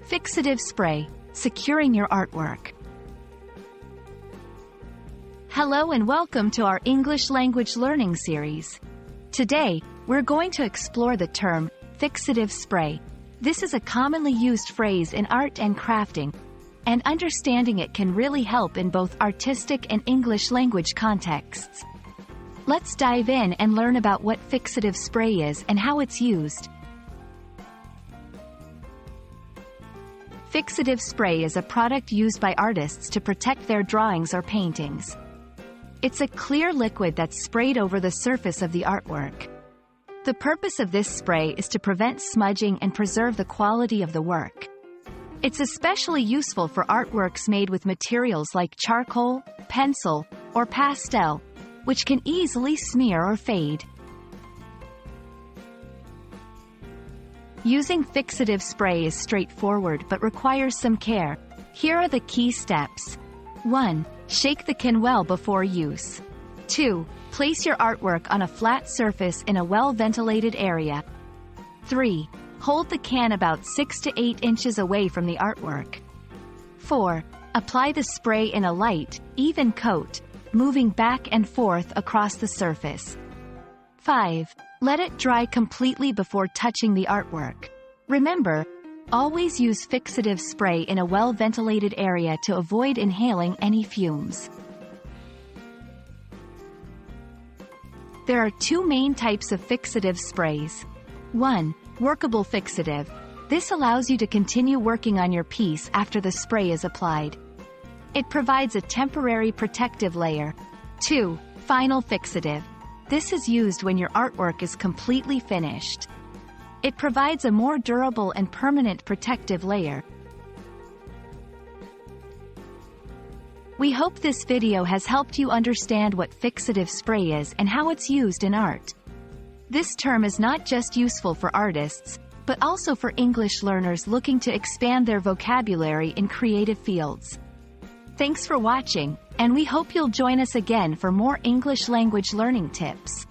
Fixative Spray, securing your artwork. Hello and welcome to our English language learning series. Today, we're going to explore the term fixative spray. This is a commonly used phrase in art and crafting, and understanding it can really help in both artistic and English language contexts. Let's dive in and learn about what fixative spray is and how it's used. Fixative spray is a product used by artists to protect their drawings or paintings. It's a clear liquid that's sprayed over the surface of the artwork. The purpose of this spray is to prevent smudging and preserve the quality of the work. It's especially useful for artworks made with materials like charcoal, pencil, or pastel, which can easily smear or fade. Using fixative spray is straightforward but requires some care. Here are the key steps. 1. Shake the can well before use. 2. Place your artwork on a flat surface in a well-ventilated area. 3. Hold the can about 6 to 8 inches away from the artwork. 4. Apply the spray in a light, even coat, moving back and forth across the surface. 5. Let it dry completely before touching the artwork. Remember, always use fixative spray in a well-ventilated area to avoid inhaling any fumes. There are two main types of fixative sprays. 1. Workable fixative. This allows you to continue working on your piece after the spray is applied. It provides a temporary protective layer. 2. Final fixative. This is used when your artwork is completely finished. It provides a more durable and permanent protective layer. We hope this video has helped you understand what fixative spray is and how it's used in art. This term is not just useful for artists, but also for English learners looking to expand their vocabulary in creative fields. Thanks for watching, and we hope you'll join us again for more English language learning tips.